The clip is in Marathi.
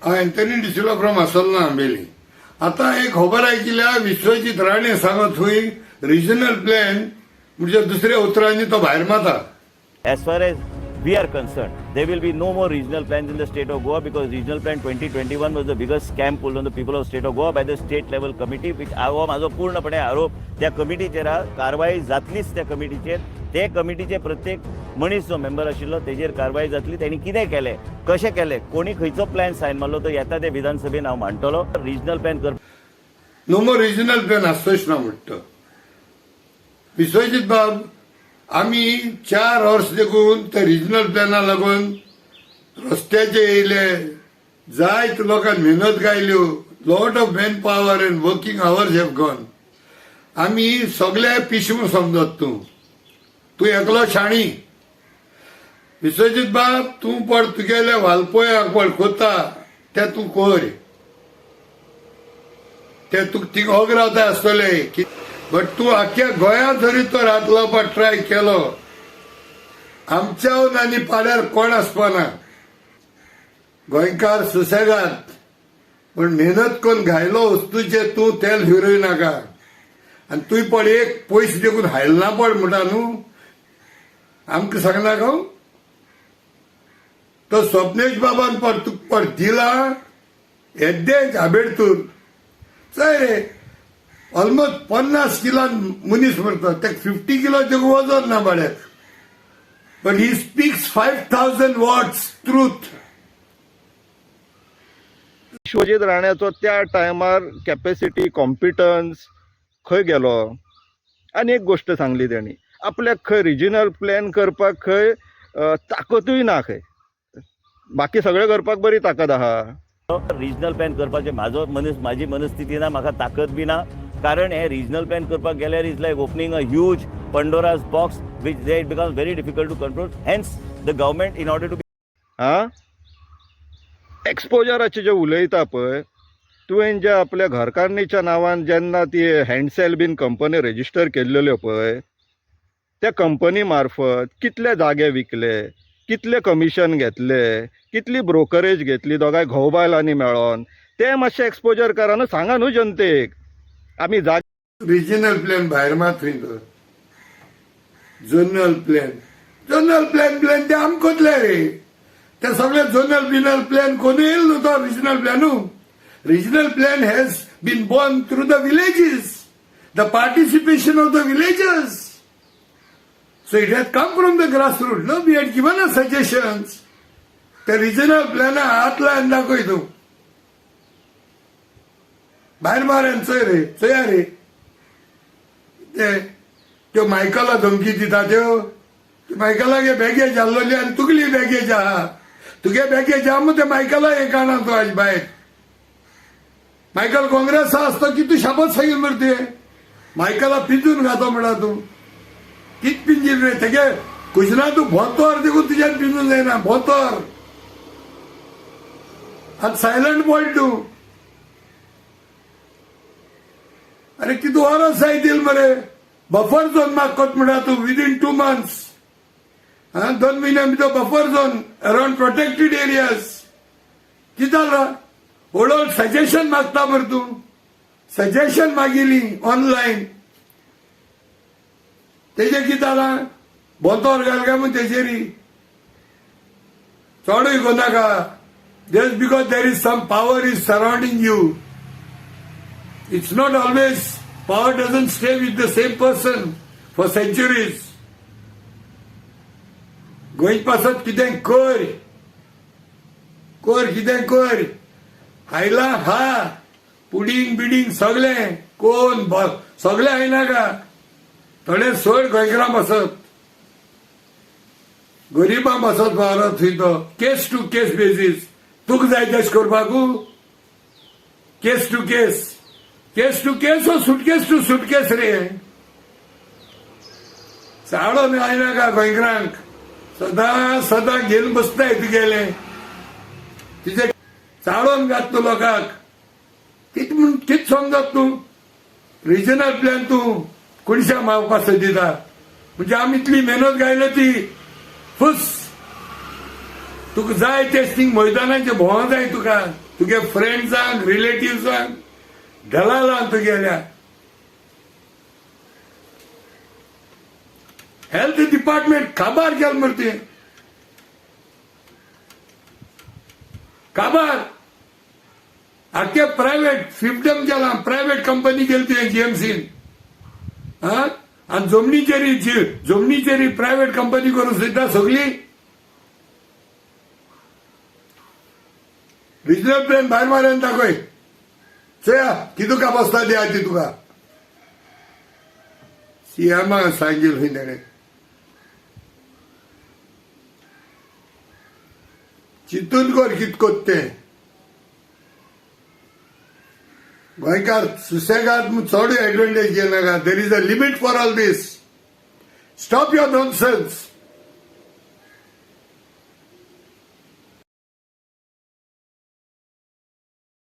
Anthony D'Silva from Assolna Ambelim. आता एक खबर आयकिल्या विश्वजीत राणे सांगत हुई रिजनल प्लॅन म्हणजे दुसऱ्या उतरांनी तो भायर माता. As far as we are concerned, there will be no more regional plans in the state of Goa because regional plan 2021 was the biggest scam pulled on the people of state of Goa by the state level committee, which हो माझो पूर्णपणे आरोप त्या कमिटीचेर कारवाई जातलीच. त्या कमिटीचेर ते कमिटीचे प्रत्येक मनीस जो मेंबर आशिल्लो तेजेर कारवाई जातली. त्यांनी कितें केलें, कशें केलें, कोणी खंयचो प्लॅन सायन मारलो तो येता ते विधानसभेन हांव मांडटलो. रिजनल प्लॅन कर नो मोर रिजनल प्लॅन आसतोच ना म्हणटा विश्वजीत बाब. आम्ही 4 वर्ष देखून त्या रिजनल प्लॅना लागून रस्त्याचे येयले, जायत लोकांनी मेहनत गायल्यो, lot of manpower and working hours have gone. आम्ही सगळे पिशवू समजत तू एकलो शाणी. विश्वजीत बाब तू पड तुगेले वालपोयाक पड कोता ते तू कर, ते तू थिंग होग रावता आसतले. बट तू आख्या गोंया जरी तो रात लावपाक ट्राय केलो, आमच्या आनी पाड्यार कोण आसपाना. गोंयकार सुसेगाद पण मेहनत करून घायलो वस्तूचे तू तेल फिरय नाका. आनी तुय पड एक पयस देखून हायलना पड म्हणटा न्हू. आमकां सांगनाका तो स्वप्नेश बाबान पड तुका पड दिला येद्देच आबेडतूर चय रे. ऑलमोस्ट 50 किलो मनीस मरता, ते 50 किलो वजन ना बाड्याक. But he speaks 5000 words truth. Vishwajit राण्याचो त्या टायमार कॅपॅसिटी कॉम्पिटन्स खंय गेलो. आनी एक गोष्ट सांगली त्यांनी, आपल्याक खंय रिजनल प्लॅन करपाक खंय ताकदूय ना. खंय बाकी सगळें करपाक बरी ताकद आहा. रिजनल प्लॅन करपाचे माझी मनस्थिती ना, म्हाका ताकद बी ना. कारण हे रिजनल प्लॅन करपाक गेल्यार is like opening a huge Pandora's box which it becomes very difficult to control. Hence the government in order to एक्सपोजराचे जे उलयता पळय, तुवें जे आपल्या घरकान्नीच्या नांवान जेन्ना ती हँडसेल बीन कंपनी रजिस्टर केल्ल्यो पळय, त्या कंपनी मार्फत कितले जागे विकले, कितले कमिशन घेतले, कितली ब्रोकरेज घेतली दोगांय घोव बायलांनी मेळोन, ते मातशें एक्सपोजर करान सांगा न्हू जनतेक. आमी रिजनल प्लॅन भायर मात थंय झोनल प्लॅन ते आम कोतले रे. ते सगळे झोनल प्लॅन कोणी येईल न्हू तो रिजनल प्लॅनू. Regional plan has been born through the villages, the participation of the villagers. So it had come from the grassroots. No, we had given us suggestions. The regional plan हातला दाखय तू भायर मारेन चोय रे चोया रे. त्यो मायकला धमकी दिता त्यो मायकला गे बॅगेज हाडलोली आनी तुगली बॅगेज आहा. तुगे बॅगेज आहा मग ते मायकला हे काणा तू आज भायर. मायकल काँग्रेस आसतो की तू शाबत सांगील मरे. मायकला पिंजून घातो म्हणा तू कित पिंजील रे. तेगे कुजना तू भोतोर देखून तुज्यान पिंजून जायना. भोतोर आनी सायलंट बॉय तू. अरे किती वरां जाय दिल मरे. बफर झोन मागत म्हणा तू विदिन 2 months. 2 महिन्या भितर buffer zone around protected areas. कितें जालां हळूहळू सजेशन मागता मरे तू. Suggestion मागिली online. तेजे कितें जालां बोतोर घाल काय म्हूण तेजेरी चोडूय कोनाका. Just because there is some power is surrounding you. It's not always, power doesn't stay with the same person for centuries. Goa पासत कितें कर कितें कर. हायला हा पुडिंग बिडिंग सगळें कोण सगळें हायनाका. थोडे सोड गोंयकारां बसत, गरीबां बसत भारत थंय तो केस टू केस बेजीस. तुका जाय तशें करपाकू केस टू केस. केस टू केस हो सुटकेस टू सुटकेस रे. चाडोन आयनाका गोंयकारांक. सदां घेवन बसताय तुगेले. तिचे चाडोन घात तूं लोकांक. कित समजत तूं. रिजनल प्लॅन तूं कुणश्या मावपाक दिता म्हणजे आमी इतली मेहनत गायली ती फुस. तुका जाय टेस्टिंग मैदानाचे भोंव जाय तुका तुगे फ्रेंड्सांक रिलेटिव्हसांक दलालांक तुगेल्या हेल्थ डिपार्टमेंट काबार केल मरे काबार आख्खे प्रायव्हेट फिफ्टम केला प्रायव्हेट कंपनी केली तुवें जीएमसीन आणि जमनीचेरी प्रायव्हेट कंपनी करून सुद्धा सगळी रिजनल प्लॅन भायर मारून दाखय चया कितू कापासता द्या ती तुका सीएमाक सांगील खंय तेणें चिंतून कर कित कोत तें गोंयकार सुसेगाद चड एडवांटेज घेनाका there is a limit for all this stop your nonsense